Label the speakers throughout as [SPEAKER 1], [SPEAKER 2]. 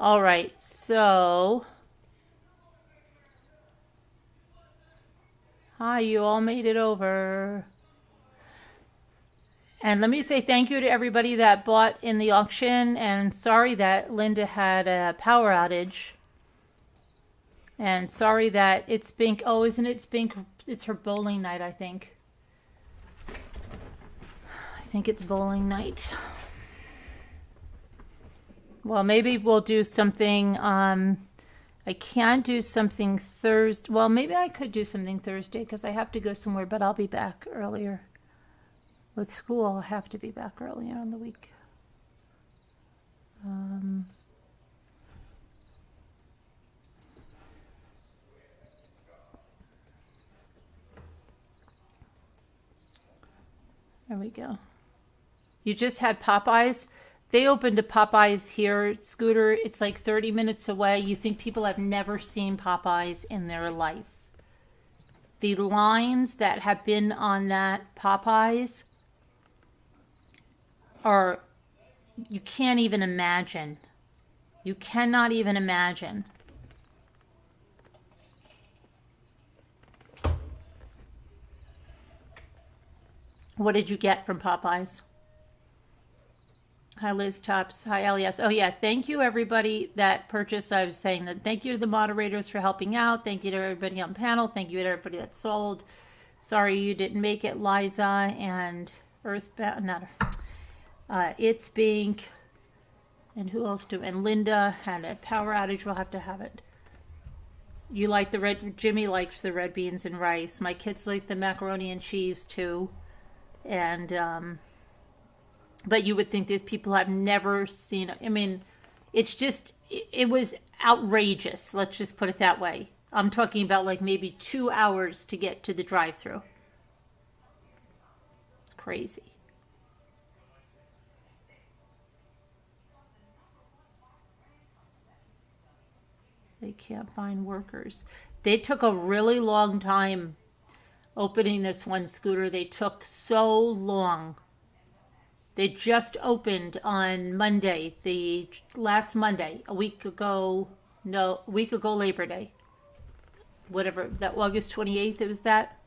[SPEAKER 1] All right, so hi, you all made it over. And let me say thank you to everybody that bought in the auction, and sorry that Linda had a power outage. And sorry that it's Bink. Oh, isn't it Bink? It's her bowling night, I think. I think it's bowling night. Well, maybe we'll do something. I can't do something Thursday. Well, maybe I could do something Thursday because I have to go somewhere, but I'll be back earlier. With school, I'll have to be back earlier on the week. There we go. You just had Popeyes. They opened a Popeyes here, Scooter. It's like 30 minutes away. You think people have never seen Popeyes in their life. The lines that have been on that Popeyes are, you can't even imagine. You cannot even imagine. What did you get from Popeyes? Hi, Liz Tops. Hi, Elias. Oh, yeah. Thank you, everybody that purchased. I was saying that thank you to the moderators for helping out. Thank you to everybody on panel. Thank you to everybody that sold. Sorry you didn't make it, Liza and Earthbound. Not It's Bink. And who else do? And Linda had a power outage. We'll have to have it. You like the red. Jimmy likes the red beans and rice. My kids like the macaroni and cheese too. And but you would think these people have never seen it. I mean, it's just, it was outrageous. Let's just put it that way. I'm talking about like maybe 2 hours to get to the drive-thru. It's crazy. They can't find workers. They took a really long time opening this one, Scooter. They took so long. They just opened on Monday, the last Monday, a week ago Labor Day. Whatever, that August 28th, it was that.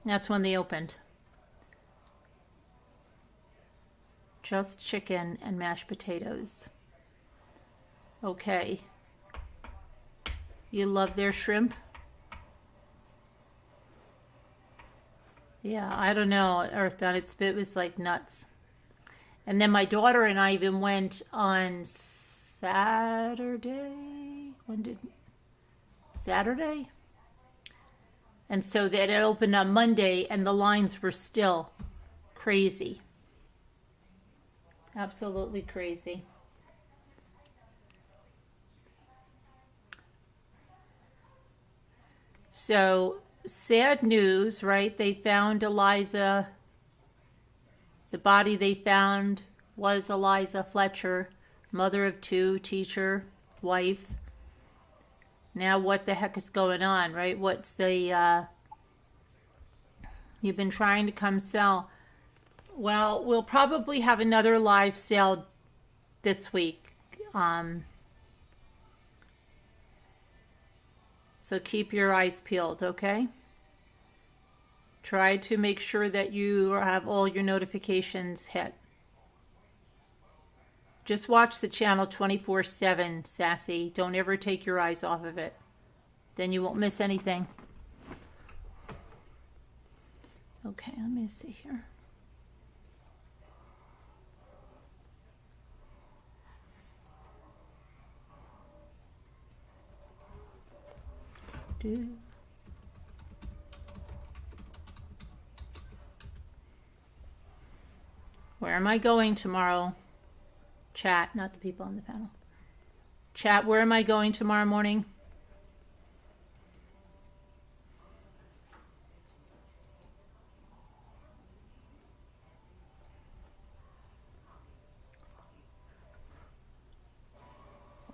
[SPEAKER 1] That's when they opened. Just chicken and mashed potatoes. Okay. You love their shrimp? Yeah, I don't know, Earthbound. It was like nuts. And then my daughter and I even went on Saturday. Saturday? And so that it opened on Monday and the lines were still crazy. Absolutely crazy. So, sad news, right? They found Eliza. The body they found was Eliza Fletcher, mother of two, teacher, wife. Now what the heck is going on, right? What's the, you've been trying to come sell. Well, we'll probably have another live sale this week. So keep your eyes peeled, okay? Try to make sure that you have all your notifications hit. Just watch the channel 24/7, Sassy. Don't ever take your eyes off of it. Then you won't miss anything. Okay, let me see here. Where am I going tomorrow? Chat, not the people on the panel. Chat, where am I going tomorrow morning?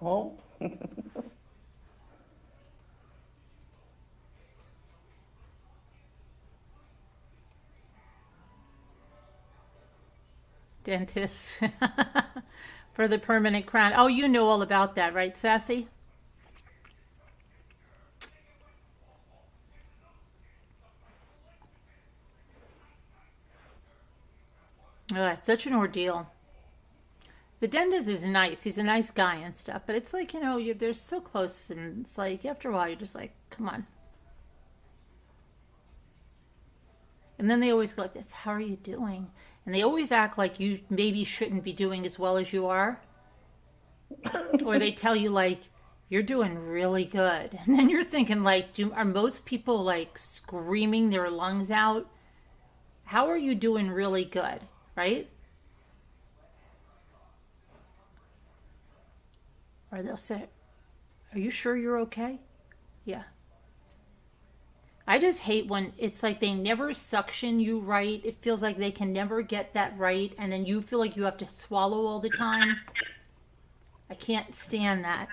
[SPEAKER 2] Oh.
[SPEAKER 1] Dentist. For the permanent crown. Oh, you know all about that, right, Sassy? Oh, it's such an ordeal. The dentist is nice. He's a nice guy and stuff, but it's like, they're so close, and it's like, after a while, you're just like, come on. And then they always go like this, how are you doing? And they always act like you maybe shouldn't be doing as well as you are. Or they tell you, like, you're doing really good. And then you're thinking, like, are most people, like, screaming their lungs out? How are you doing really good, right? Or they'll say, are you sure you're okay? Yeah. I just hate when it's like they never suction you right. It feels like they can never get that right. And then you feel like you have to swallow all the time. I can't stand that.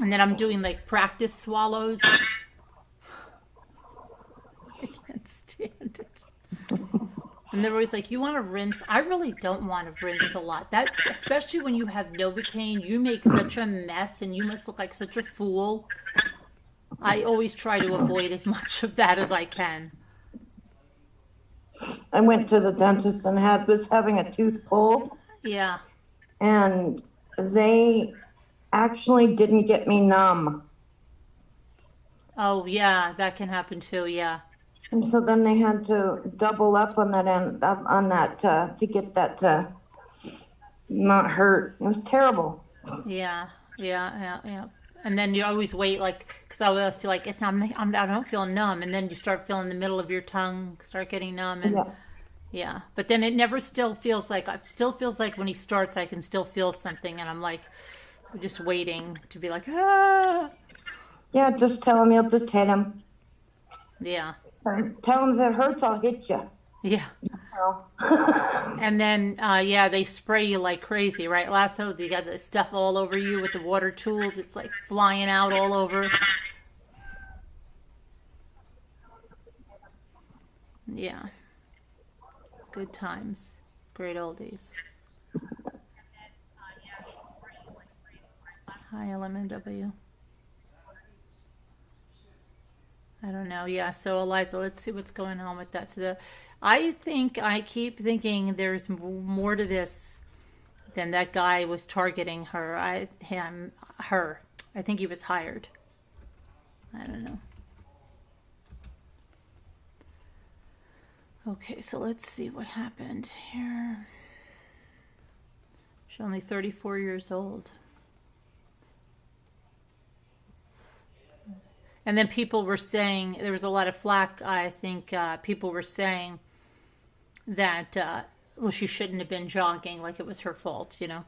[SPEAKER 1] And then I'm doing like practice swallows. I can't stand it. And they're always like, you want to rinse? I really don't want to rinse a lot. That, especially when you have Novocaine, you make such a mess and you must look like such a fool. I always try to avoid as much of that as I can.
[SPEAKER 3] I went to the dentist and was having a tooth pulled.
[SPEAKER 1] Yeah.
[SPEAKER 3] And they actually didn't get me numb.
[SPEAKER 1] Oh, yeah, that can happen too, yeah.
[SPEAKER 3] And so then they had to double up on that end, to get that to not hurt. It was terrible.
[SPEAKER 1] Yeah. And then you always wait, like, because I always feel like I don't feel numb, and then you start feeling the middle of your tongue start getting numb, and yeah. But then it never still feels like when he starts, I can still feel something, and I'm like, just waiting to be like, ah.
[SPEAKER 3] Yeah, just tell him you'll just hit him.
[SPEAKER 1] Yeah.
[SPEAKER 3] Tell him if it hurts, I'll hit you.
[SPEAKER 1] Yeah. And then, they spray you like crazy, right? Lasso, they got the stuff all over you with the water tools. It's like flying out all over. Yeah. Good times. Great oldies. Hi, LMNW. I don't know. Yeah. So Eliza, let's see what's going on with that. So I keep thinking there's more to this than that guy was targeting her. I think he was hired. I don't know. Okay, so let's see what happened here. She's only 34 years old. And then people were saying, there was a lot of flack, I think people were saying that, she shouldn't have been jogging, like it was her fault, An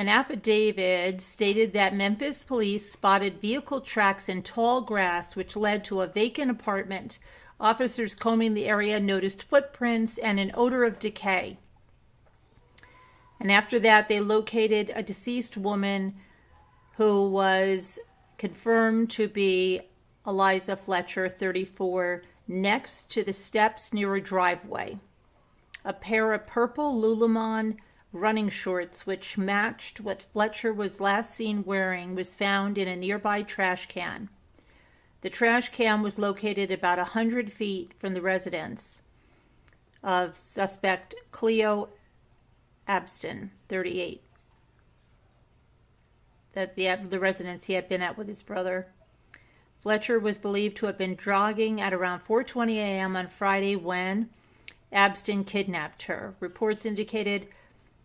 [SPEAKER 1] affidavit stated that Memphis police spotted vehicle tracks in tall grass, which led to a vacant apartment. Officers combing the area noticed footprints and an odor of decay. And after that, they located a deceased woman who was confirmed to be Eliza Fletcher, 34, next to the steps near a driveway. A pair of purple Lululemon running shorts, which matched what Fletcher was last seen wearing, was found in a nearby trash can. The trash can was located about 100 feet from the residence of suspect Cleo Abston, 38. That the residence he had been at with his brother. Fletcher was believed to have been jogging at around 4:20 a.m. on Friday when Abston kidnapped her. Reports indicated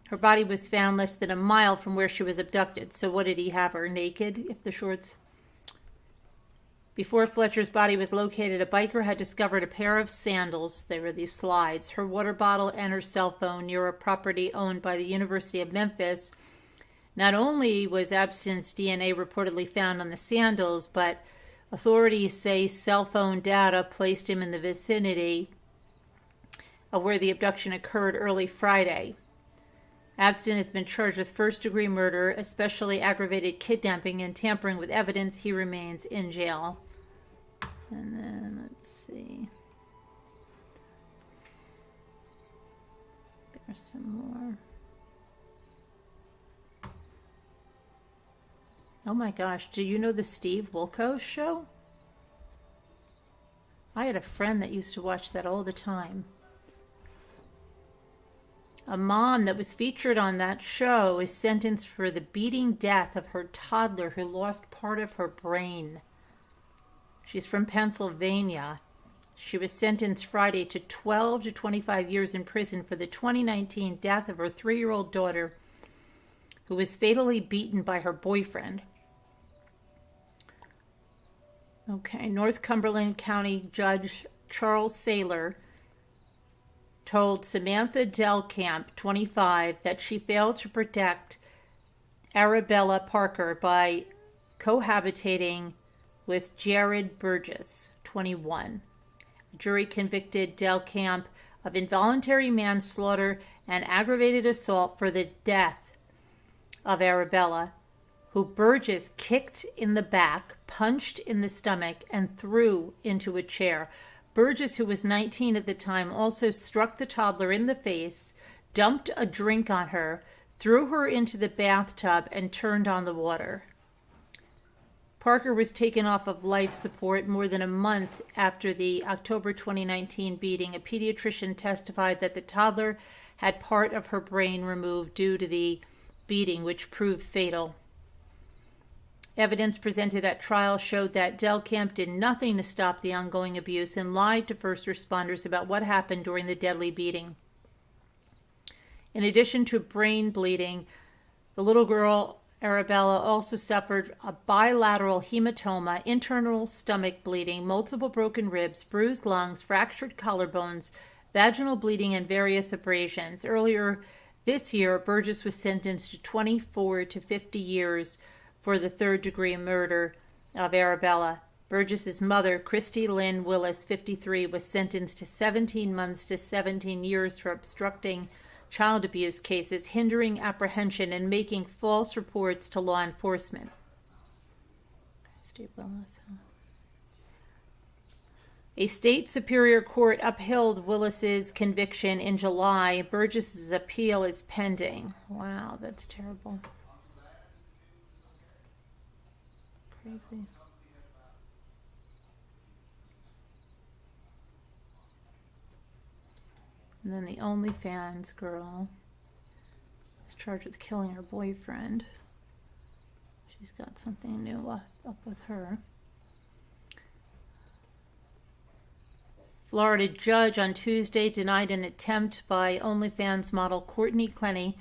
[SPEAKER 1] her body was found less than a mile from where she was abducted. So what did he have her naked, if the shorts? Before Fletcher's body was located, a biker had discovered a pair of sandals. They were these slides, her water bottle, and her cell phone near a property owned by the University of Memphis. Not only was Abston's DNA reportedly found on the sandals, but authorities say cell phone data placed him in the vicinity of where the abduction occurred early Friday. Abston has been charged with first-degree murder, especially aggravated kidnapping and tampering with evidence. He remains in jail. And then, let's see. Here's some more. Oh my gosh, do you know the Steve Wilkos show? I had a friend that used to watch that all the time. A mom that was featured on that show is sentenced for the beating death of her toddler who lost part of her brain. She's from Pennsylvania. She was sentenced Friday to 12 to 25 years in prison for the 2019 death of her 3-year-old daughter, who was fatally beaten by her boyfriend. Okay, North Cumberland County Judge Charles Saylor told Samantha Delcamp, 25, that she failed to protect Arabella Parker by cohabitating with Jared Burgess, 21. The jury convicted Delcamp of involuntary manslaughter and aggravated assault for the death of Arabella, who Burgess kicked in the back, punched in the stomach, and threw into a chair. Burgess, who was 19 at the time, also struck the toddler in the face, dumped a drink on her, threw her into the bathtub, and turned on the water. Parker was taken off of life support more than a month after the October 2019 beating. A pediatrician testified that the toddler had part of her brain removed due to the beating, which proved fatal. Evidence presented at trial showed that Delcamp did nothing to stop the ongoing abuse and lied to first responders about what happened during the deadly beating. In addition to brain bleeding, the little girl, Arabella, also suffered a bilateral hematoma, internal stomach bleeding, multiple broken ribs, bruised lungs, fractured collarbones, vaginal bleeding, and various abrasions. Earlier this year, Burgess was sentenced to 24 to 50 years for the third-degree murder of Arabella. Burgess's mother, Christy Lynn Willis, 53, was sentenced to 17 months to 17 years for obstructing child abuse cases, hindering apprehension, and making false reports to law enforcement. A state superior court upheld Willis's conviction in July. Burgess's appeal is pending. Wow, that's terrible. Crazy. And then the OnlyFans girl is charged with killing her boyfriend. She's got something new up with her. Florida judge on Tuesday denied an attempt by OnlyFans model Courtney Clenny's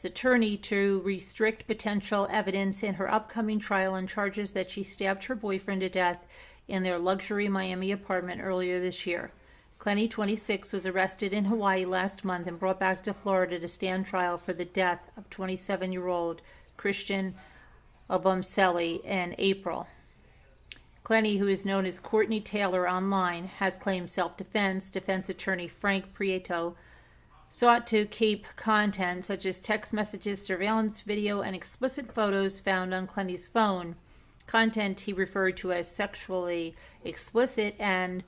[SPEAKER 1] attorney to restrict potential evidence in her upcoming trial on charges that she stabbed her boyfriend to death in their luxury Miami apartment earlier this year. Clenny, 26, was arrested in Hawaii last month and brought back to Florida to stand trial for the death of 27-year-old Christian Obumseli in April. Clenny, who is known as Courtney Taylor online, has claimed self-defense. Defense attorney Frank Prieto sought to keep content such as text messages, surveillance video, and explicit photos found on Clenny's phone, content he referred to as sexually explicit, and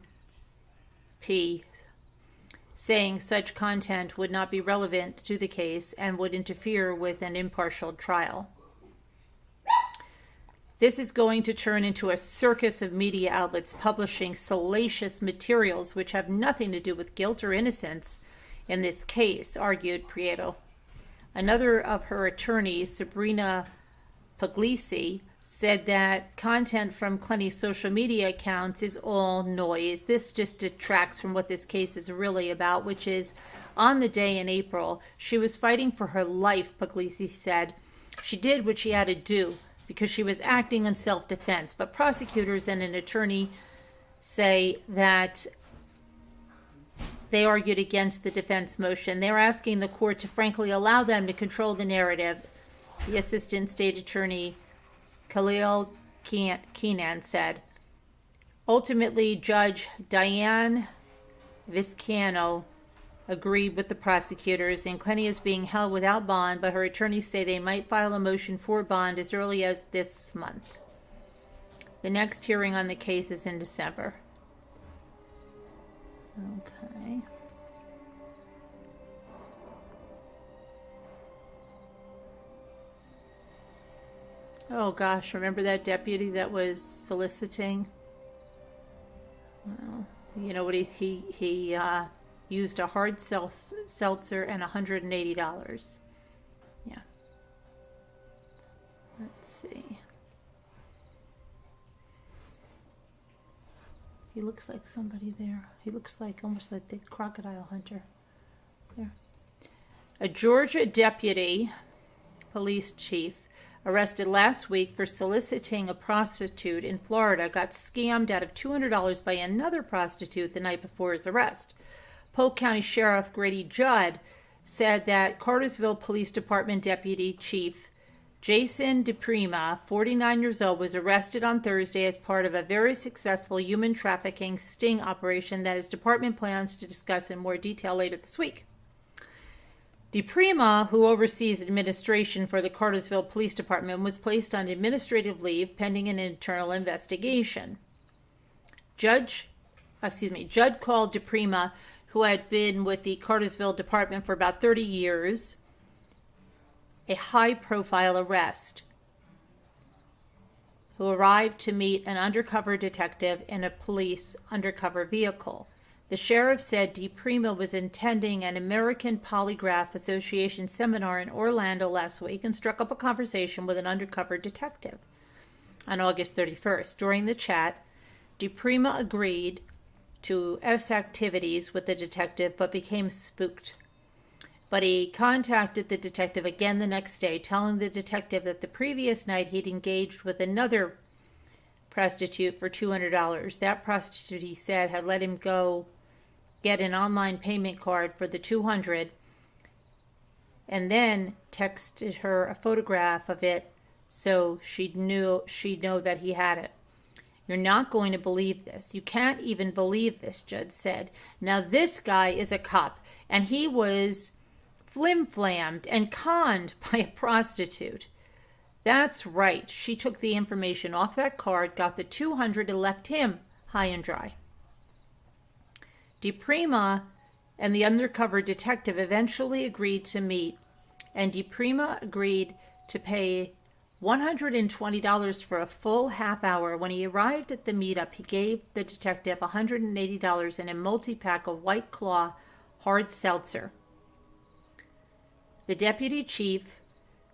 [SPEAKER 1] saying such content would not be relevant to the case and would interfere with an impartial trial. This is going to turn into a circus of media outlets publishing salacious materials which have nothing to do with guilt or innocence in this case, argued Prieto. Another of her attorneys, Sabrina Puglisi, said that content from Clenny's social media accounts is all noise. This just detracts from what this case is really about, which is on the day in April, she was fighting for her life, Puglisi said. She did what she had to do because she was acting in self-defense. But prosecutors and an attorney say that they argued against the defense motion. They're asking the court to frankly allow them to control the narrative. The assistant state attorney Khalil Keenan said. Ultimately, Judge Diane Viscano agreed with the prosecutors, and Clenny is being held without bond, but her attorneys say they might file a motion for bond as early as this month. The next hearing on the case is in December. Okay. Oh gosh, remember that deputy that was soliciting? Well, you know what he used a hard seltzer and $180. Yeah. Let's see. He looks like somebody there. He looks like almost like the crocodile hunter. There. A Georgia deputy police chief arrested last week for soliciting a prostitute in Florida got scammed out of $200 by another prostitute the night before his arrest. Polk County Sheriff Grady Judd said that Cartersville Police Department Deputy Chief Jason DePrima, 49 years old, was arrested on Thursday as part of a very successful human trafficking sting operation that his department plans to discuss in more detail later this week. DePrima, who oversees administration for the Cartersville Police Department, was placed on administrative leave pending an internal investigation. Judd called DePrima, who had been with the Cartersville Department for about 30 years, a high-profile arrest, who arrived to meet an undercover detective in a police undercover vehicle. The sheriff said DePrima was attending an American Polygraph Association seminar in Orlando last week and struck up a conversation with an undercover detective on August 31st. During the chat, DePrima agreed to activities with the detective but became spooked. But he contacted the detective again the next day, telling the detective that the previous night he'd engaged with another prostitute for $200. That prostitute, he said, had let him go get an online payment card for the $200 and then texted her a photograph of it so she'd know that he had it. You're not going to believe this. You can't even believe this, Judd said. Now this guy is a cop, and he was flim-flammed and conned by a prostitute. That's right. She took the information off that card, got the $200, and left him high and dry. DePrima and the undercover detective eventually agreed to meet, and DePrima agreed to pay $120 for a full half hour. When he arrived at the meetup, he gave the detective $180 and a multi-pack of White Claw hard seltzer. The deputy chief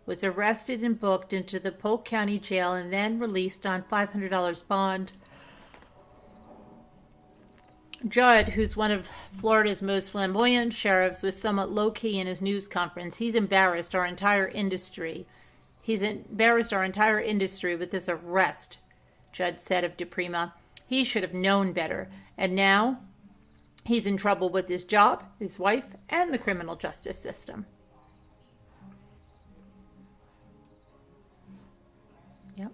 [SPEAKER 1] was arrested and booked into the Polk County Jail and then released on $500 bond. Judd, who's one of Florida's most flamboyant sheriffs, was somewhat low-key in his news conference. He's embarrassed our entire industry. With this arrest, Judd said of DePrima. He should have known better. And now he's in trouble with his job, his wife, and the criminal justice system. Yep.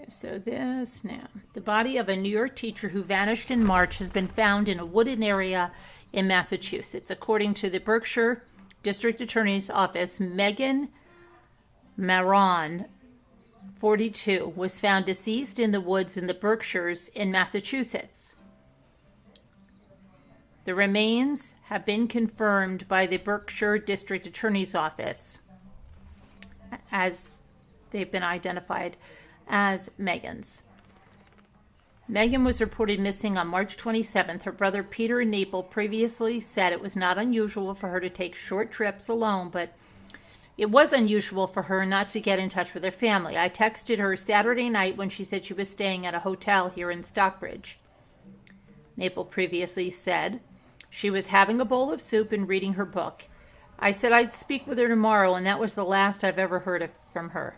[SPEAKER 1] So this now. The body of a New York teacher who vanished in March has been found in a wooded area in Massachusetts. According to the Berkshire District Attorney's Office, Megan Maron, 42, was found deceased in the woods in the Berkshires in Massachusetts. The remains have been confirmed by the Berkshire District Attorney's Office as they've been identified as Megan's. Megan was reported missing on March 27th. Her brother Peter in Naples previously said it was not unusual for her to take short trips alone, but it was unusual for her not to get in touch with her family. I texted her Saturday night when she said she was staying at a hotel here in Stockbridge. Naples previously said she was having a bowl of soup and reading her book. I said I'd speak with her tomorrow, and that was the last I've ever heard from her.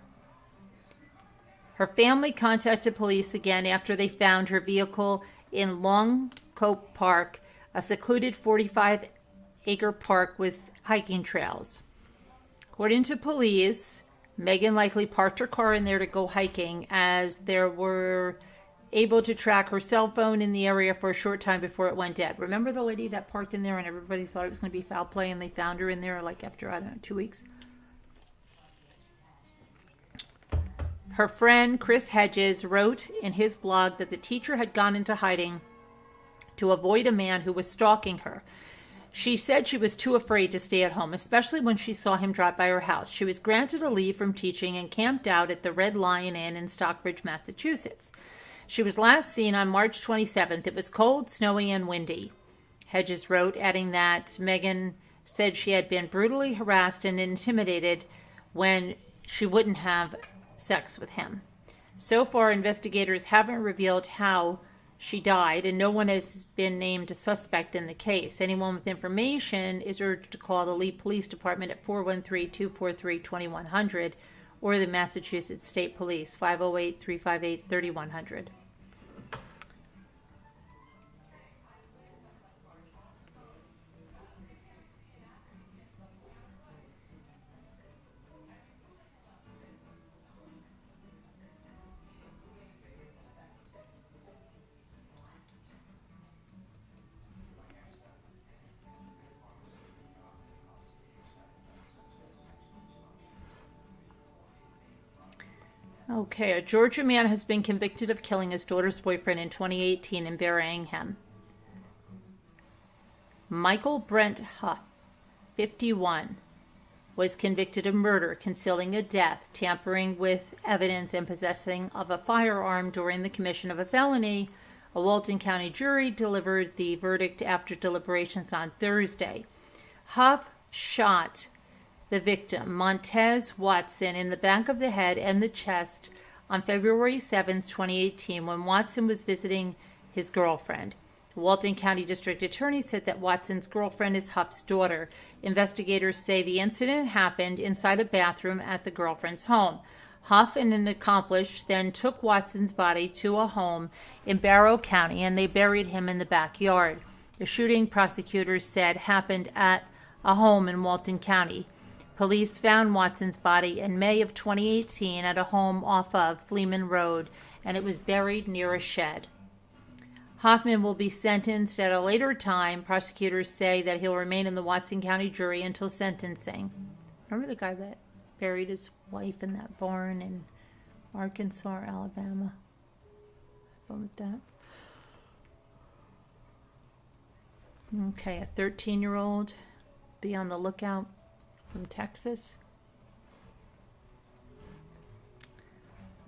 [SPEAKER 1] Her family contacted police again after they found her vehicle in Longcote Park, a secluded 45-acre park with hiking trails. According to police, Megan likely parked her car in there to go hiking, as there were able to track her cell phone in the area for a short time before it went dead. Remember the lady that parked in there and everybody thought it was going to be foul play and they found her in there like after, I don't know, 2 weeks? Her friend Chris Hedges wrote in his blog that the teacher had gone into hiding to avoid a man who was stalking her. She said she was too afraid to stay at home, especially when she saw him drop by her house. She was granted a leave from teaching and camped out at the Red Lion Inn in Stockbridge, Massachusetts. She was last seen on March 27th. It was cold, snowy, and windy. Hedges wrote, adding that Megan said she had been brutally harassed and intimidated when she wouldn't have sex with him. So far, investigators haven't revealed how she died, and no one has been named a suspect in the case. Anyone with information is urged to call the Lee Police Department at 413-243-2100 or the Massachusetts State Police, 508-358-3100. Okay, a Georgia man has been convicted of killing his daughter's boyfriend in 2018 and burying him. Michael Brent Huff, 51, was convicted of murder, concealing a death, tampering with evidence, and possessing of a firearm during the commission of a felony. A Walton County jury delivered the verdict after deliberations on Thursday. Huff shot the victim, Montez Watson, in the back of the head and the chest on February 7, 2018, when Watson was visiting his girlfriend. The Walton County District Attorney said that Watson's girlfriend is Huff's daughter. Investigators say the incident happened inside a bathroom at the girlfriend's home. Huff and an accomplice then took Watson's body to a home in Barrow County, and they buried him in the backyard. The shooting, prosecutors said, happened at a home in Walton County. Police found Watson's body in May of 2018 at a home off of Fleeman Road, and it was buried near a shed. Hoffman will be sentenced at a later time. Prosecutors say that he'll remain in the Watson County jury until sentencing. Remember the guy that buried his wife in that barn in Arkansas or Alabama? Have fun with that. Okay, a 13-year-old. Be on the lookout. From Texas.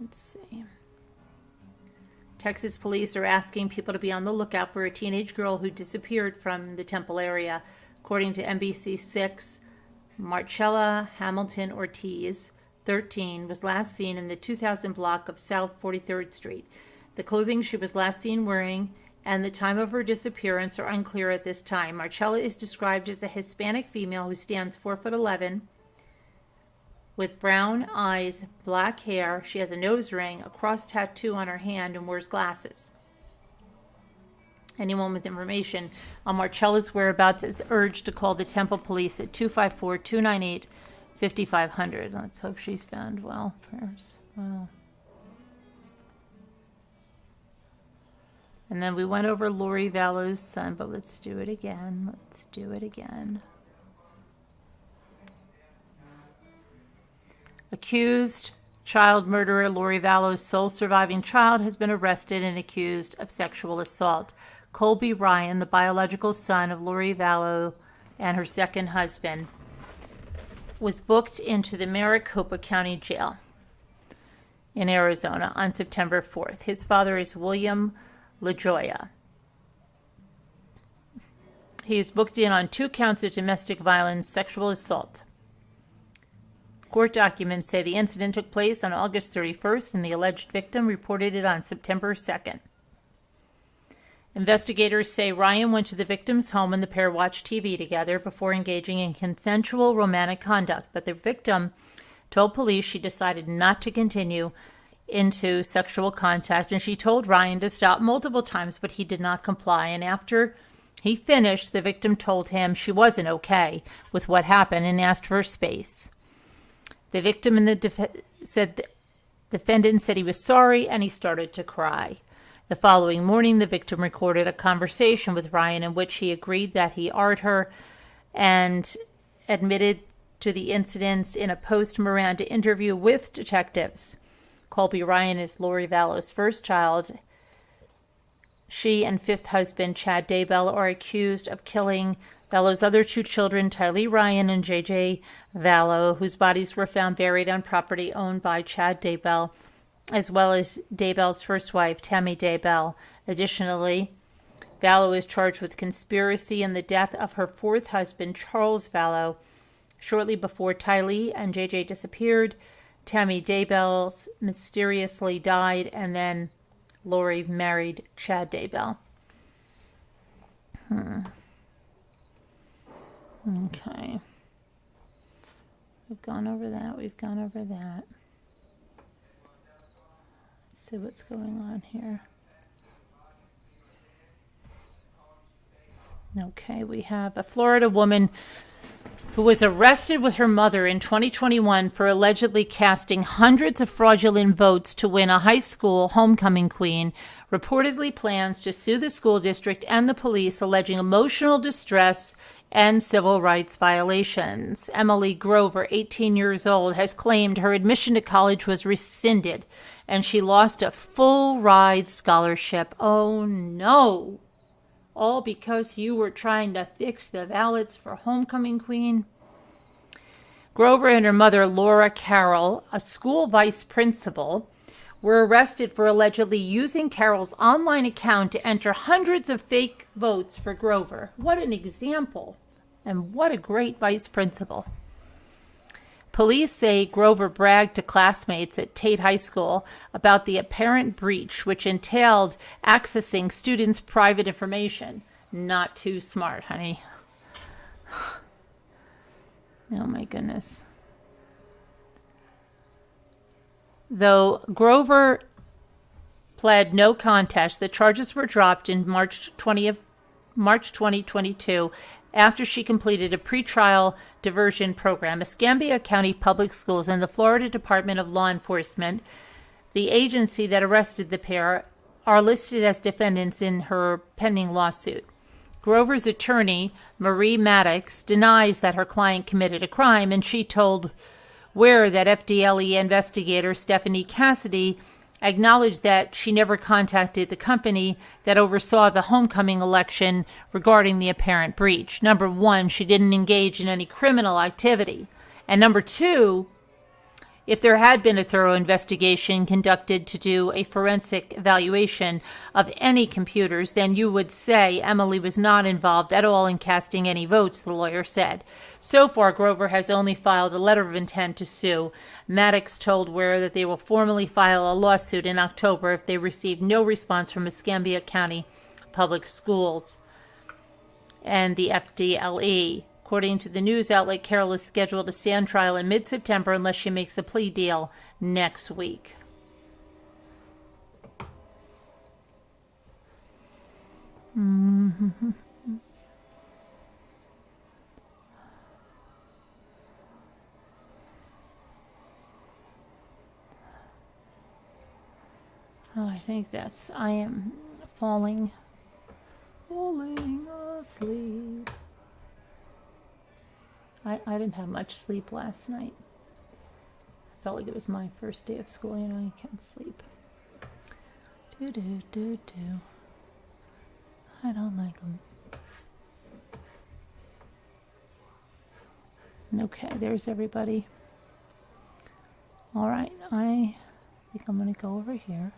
[SPEAKER 1] Let's see. Texas police are asking people to be on the lookout for a teenage girl who disappeared from the Temple area. According to NBC6, Marcella Hamilton Ortiz, 13, was last seen in the 2000 block of South 43rd Street. The clothing she was last seen wearing and the time of her disappearance are unclear at this time. Marcella is described as a Hispanic female who stands 4'11", with brown eyes, black hair. She has a nose ring, a cross tattoo on her hand, and wears glasses. Anyone with information on Marcella's whereabouts is urged to call the Temple Police at 254-298-5500. Let's hope she's found well. Prayers. Wow. And then we went over Lori Vallow's son, but let's do it again. Let's do it again. Accused child murderer Lori Vallow's sole surviving child has been arrested and accused of sexual assault. Colby Ryan, the biological son of Lori Vallow and her second husband, was booked into the Maricopa County Jail in Arizona on September 4th. His father is William LaJoya. He is booked in on 2 counts of domestic violence, sexual assault. Court documents say the incident took place on August 31st and the alleged victim reported it on September 2nd. Investigators say Ryan went to the victim's home and the pair watched TV together before engaging in consensual romantic conduct, but the victim told police she decided not to continue into sexual contact, and she told Ryan to stop multiple times, but he did not comply. And after he finished, the victim told him she wasn't okay with what happened and asked for space. The victim and the defendant said he was sorry, and he started to cry. The following morning, the victim recorded a conversation with Ryan in which he agreed that he art her and admitted to the incidents in a post-Miranda interview with detectives. Colby Ryan is Lori Vallow's first child. She and fifth husband, Chad Daybell, are accused of killing Vallow's other two children, Tylee Ryan and J.J. Vallow, whose bodies were found buried on property owned by Chad Daybell, as well as Daybell's first wife, Tammy Daybell. Additionally, Vallow is charged with conspiracy in the death of her fourth husband, Charles Vallow. Shortly before Tylee and J.J. disappeared, Tammy Daybell mysteriously died, and then Lori married Chad Daybell. Okay. We've gone over that. Let's see what's going on here. Okay, we have a Florida woman who was arrested with her mother in 2021 for allegedly casting hundreds of fraudulent votes to win a high school homecoming queen, reportedly plans to sue the school district and the police, alleging emotional distress and civil rights violations. Emily Grover, 18 years old, has claimed her admission to college was rescinded and she lost a full ride scholarship. Oh no! All because you were trying to fix the ballots for homecoming queen? Grover and her mother, Laura Carroll, a school vice principal, were arrested for allegedly using Carroll's online account to enter hundreds of fake votes for Grover. What an example, and what a great vice principal. Police say Grover bragged to classmates at Tate High School about the apparent breach, which entailed accessing students' private information. Not too smart, honey. Oh my goodness. Though Grover pled no contest, the charges were dropped in March 2022 after she completed a pretrial diversion program. Escambia County Public Schools and the Florida Department of Law Enforcement, the agency that arrested the pair, are listed as defendants in her pending lawsuit. Grover's attorney, Marie Maddox, denies that her client committed a crime, and she told Where that FDLE investigator Stephanie Cassidy acknowledged that she never contacted the company that oversaw the homecoming election regarding the apparent breach. Number one, she didn't engage in any criminal activity. And number two, if there had been a thorough investigation conducted to do a forensic evaluation of any computers, then you would say Emily was not involved at all in casting any votes, the lawyer said. So far, Grover has only filed a letter of intent to sue. Maddox told Ware that they will formally file a lawsuit in October if they receive no response from Escambia County Public Schools and the FDLE. According to the news outlet, Carroll is scheduled to stand trial in mid-September unless she makes a plea deal next week. Mm-hmm. Oh, I think I am falling asleep. I didn't have much sleep last night. I felt like it was my first day of school, you can't sleep. I don't like them. Okay, there's everybody. All right, I think I'm going to go over here.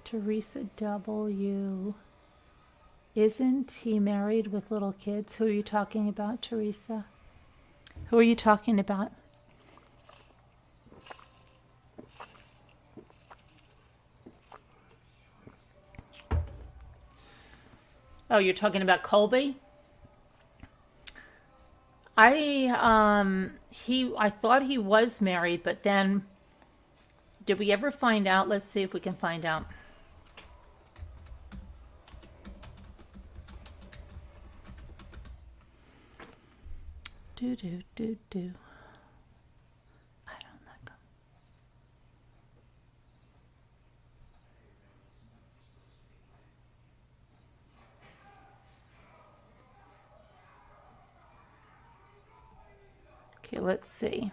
[SPEAKER 1] Teresa W. Isn't he married with little kids? Who are you talking about, Teresa? Who are you talking about? Oh, you're talking about Colby? I thought he was married, but then did we ever find out? Let's see if we can find out. I don't like him. Okay, let's see.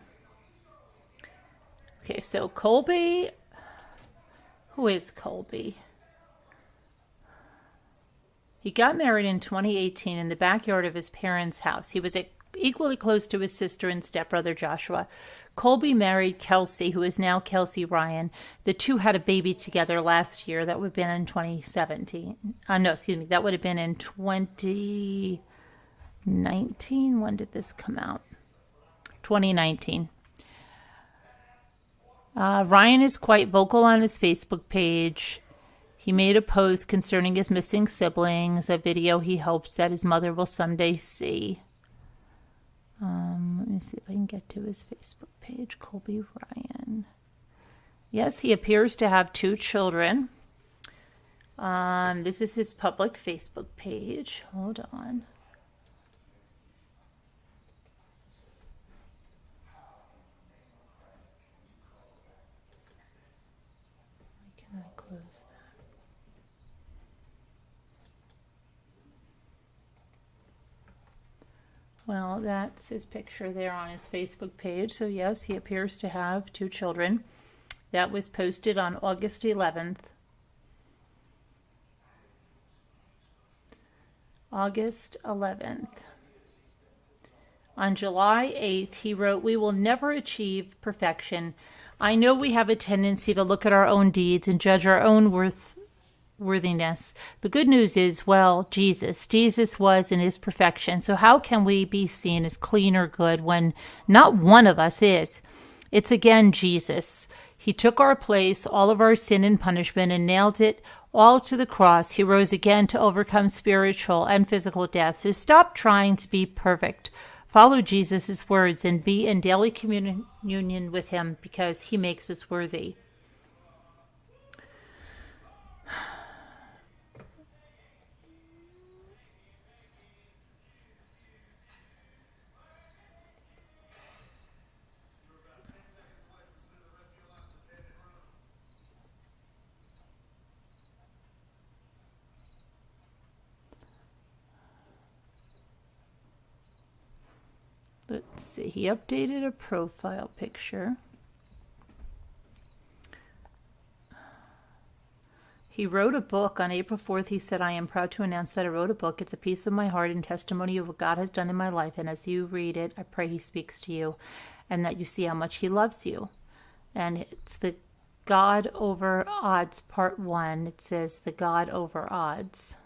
[SPEAKER 1] Okay, so Colby. Who is Colby? He got married in 2018 in the backyard of his parents' house. He was equally close to his sister and stepbrother Joshua. Colby married Kelsey, who is now Kelsey Ryan. The two had a baby together last year. That would have been in 2017. No, excuse me. That would have been in 2019. When did this come out? 2019. Ryan is quite vocal on his Facebook page. He made a post concerning his missing siblings, a video he hopes that his mother will someday see. Let me see if I can get to his Facebook page, Colby Ryan. Yes, he appears to have 2 children. This is his public Facebook page. Hold on. Why can I close that? Well, that's his picture there on his Facebook page. So yes, he appears to have 2 children. That was posted on August 11th. August 11th. On July 8th, he wrote, "We will never achieve perfection. I know we have a tendency to look at our own deeds and judge our own worthiness. The good news is, well, Jesus was in his perfection. So how can we be seen as clean or good when not one of us is? It's again Jesus. He took our place, all of our sin and punishment, and nailed it all to the cross. He rose again to overcome spiritual and physical death. So stop trying to be perfect. Follow Jesus' words and be in daily communion with him because he makes us worthy." Let's see, he updated a profile picture. He wrote a book on April 4th. He said, "I am proud to announce that I wrote a book. It's a piece of my heart and testimony of what God has done in my life. And as you read it, I pray he speaks to you and that you see how much he loves you." And it's the God Over Odds, Part 1. It says the God Over Odds.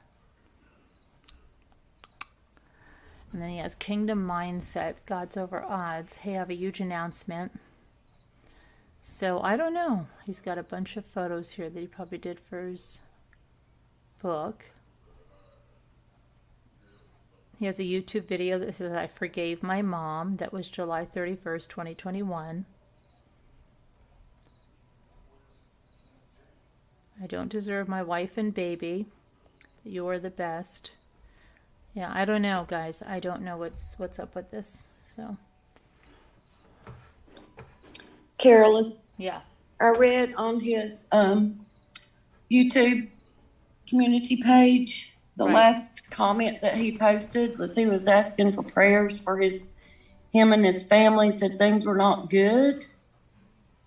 [SPEAKER 1] And then he has Kingdom Mindset, God's Over Odds. Hey, I have a huge announcement. So I don't know. He's got a bunch of photos here that he probably did for his book. He has a YouTube video that says, "I forgave my mom." That was July 31st, 2021. "I don't deserve my wife and baby. You are the best." Yeah, I don't know, guys. I don't know what's up with this. So,
[SPEAKER 4] Carolyn,
[SPEAKER 1] yeah.
[SPEAKER 4] I read on his YouTube community page, the
[SPEAKER 1] Right.
[SPEAKER 4] last comment that he posted was he was asking for prayers for him and his family, said things were not good.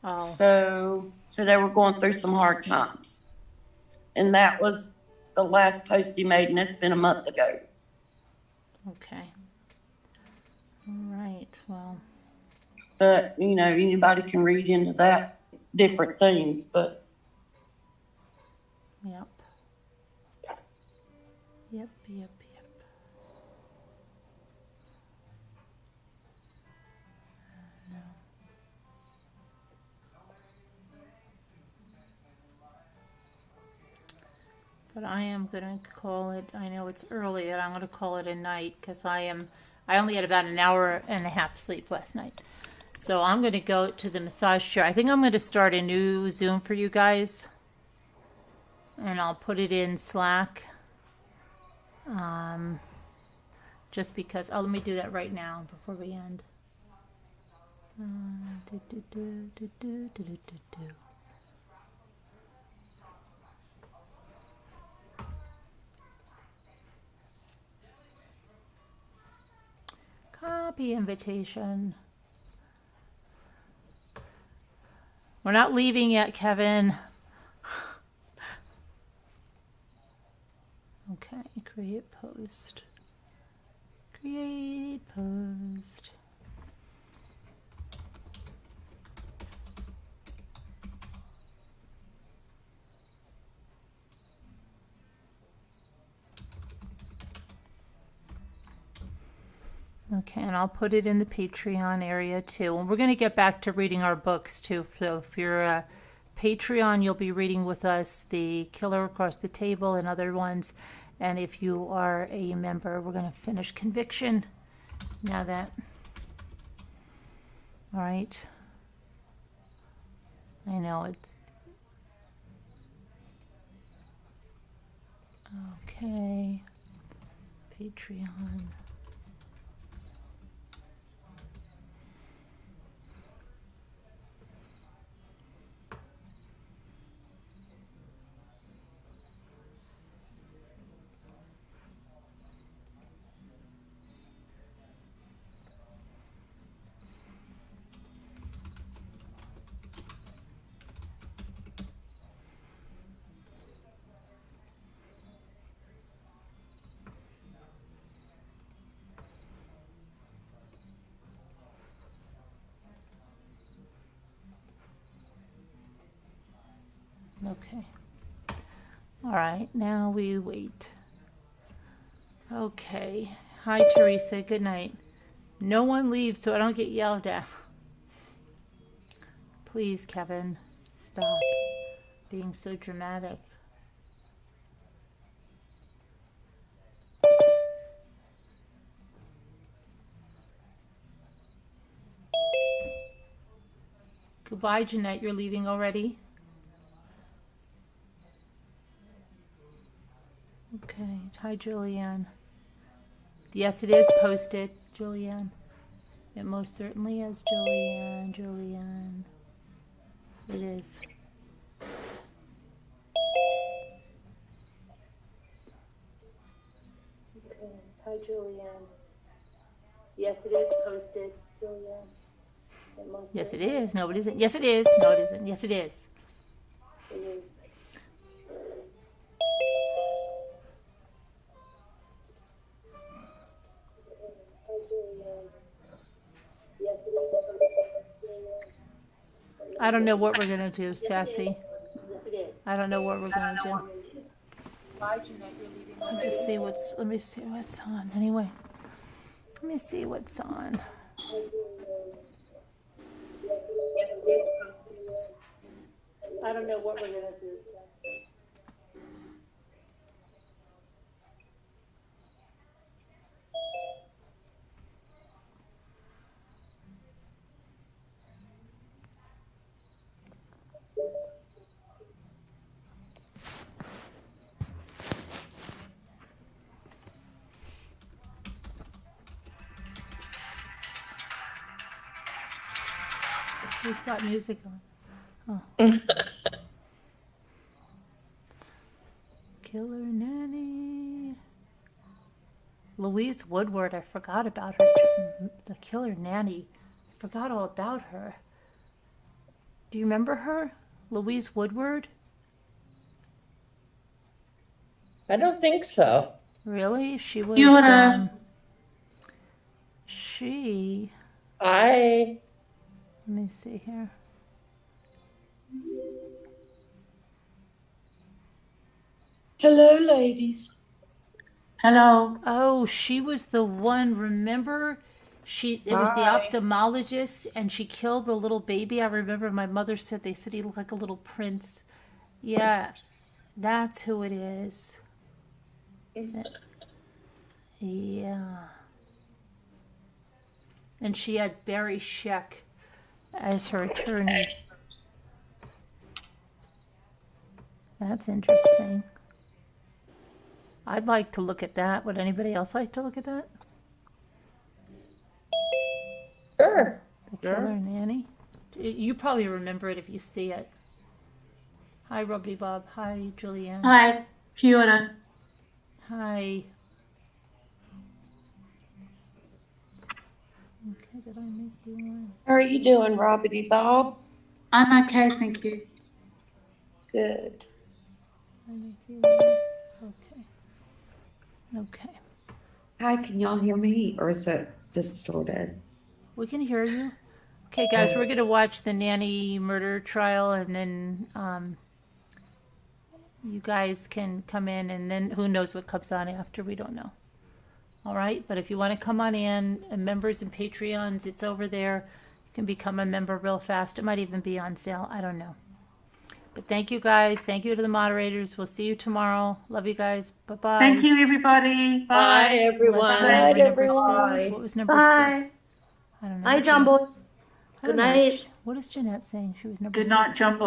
[SPEAKER 1] Oh,
[SPEAKER 4] So they were going through some hard times. And that was the last post he made, and that's been a month ago.
[SPEAKER 1] okay. All right. Well,
[SPEAKER 4] But, anybody can read into that different things, but
[SPEAKER 1] yep. Yep. But I am going to call it, I know it's early, and I'm going to call it a night because I only had about an hour and a half sleep last night. So I'm going to go to the massage chair. I think I'm going to start a new Zoom for you guys. And I'll put it in Slack. Just because, let me do that right now before we end. Copy invitation. We're not leaving yet, Kevin. Okay, create post. Create post. Okay, and I'll put it in the Patreon area too. And we're going to get back to reading our books too. So if you're a Patreon, you'll be reading with us The Killer Across the Table and other ones. And if you are a member, we're going to finish Conviction. Now that. All right. I know it's. Okay. Patreon. Okay. All right, now we wait. Okay. Hi, Teresa. Good night. No one leaves so I don't get yelled at. Please, Kevin, stop being so dramatic. Goodbye, Jeanette. You're leaving already? Okay. Hi, Julianne. Yes, it is posted, Julianne. It most certainly is, Julianne. Julianne. It is. Okay. Hi, Julianne. Yes, it is posted, Julianne. Yes, it is. No, it isn't. Yes, it is. No, it isn't. Yes, it is. It is. I don't know what we're gonna do, Sassy. I don't know what we're gonna do. Let me see what's on. Anyway, let me see what's on. I don't know what we're gonna do. Who's got music on? Oh. Killer Nanny. Louise Woodward, I forgot about her. The Killer Nanny. I forgot all about her. Do you remember her? Louise Woodward?
[SPEAKER 2] I don't think so.
[SPEAKER 1] Really? She was, she,
[SPEAKER 2] I
[SPEAKER 1] let me see here.
[SPEAKER 4] Hello, ladies.
[SPEAKER 3] Hello.
[SPEAKER 1] Oh, she was the one, remember? It was the
[SPEAKER 4] Hi.
[SPEAKER 1] ophthalmologist and she killed the little baby. I remember my mother said they said he looked like a little prince. Yeah, that's who it is. Yeah. And she had Barry Sheck as her attorney. That's interesting. I'd like to look at that. Would anybody else like to look at that?
[SPEAKER 2] sure.
[SPEAKER 1] The Killer Nanny? You probably remember it if you see it. Hi, Robbie Bob. Hi, Julianne.
[SPEAKER 5] Hi, kia ora.
[SPEAKER 1] Hi. Okay, did I make you one?
[SPEAKER 4] How are you doing, Robbity Bob?
[SPEAKER 5] I'm okay, thank you.
[SPEAKER 4] Good.
[SPEAKER 1] Okay. Okay.
[SPEAKER 6] Hi, can y'all hear me or is it distorted?
[SPEAKER 1] We can hear you. Okay, guys, we're going to watch the nanny murder trial, and then you guys can come in, and then who knows what comes on after, we don't know. All right, but if you want to come on in, and members and Patreons, it's over there. You can become a member real fast. It might even be on sale. I don't know. But thank you, guys. Thank you to the moderators. We'll see you tomorrow. Love you guys. Bye-bye.
[SPEAKER 5] Thank you, everybody.
[SPEAKER 2] Bye,
[SPEAKER 5] Bye.
[SPEAKER 1] Let's
[SPEAKER 2] everyone.
[SPEAKER 1] go
[SPEAKER 3] Night,
[SPEAKER 1] to number
[SPEAKER 3] everyone.
[SPEAKER 1] 6. What was number
[SPEAKER 3] Bye.
[SPEAKER 1] 6? I don't know.
[SPEAKER 3] Night, John Boy.
[SPEAKER 1] I don't
[SPEAKER 3] Good
[SPEAKER 1] know.
[SPEAKER 3] night.
[SPEAKER 1] What is Jeanette saying? She was number
[SPEAKER 5] Good
[SPEAKER 1] 6.
[SPEAKER 5] night, Jumbo.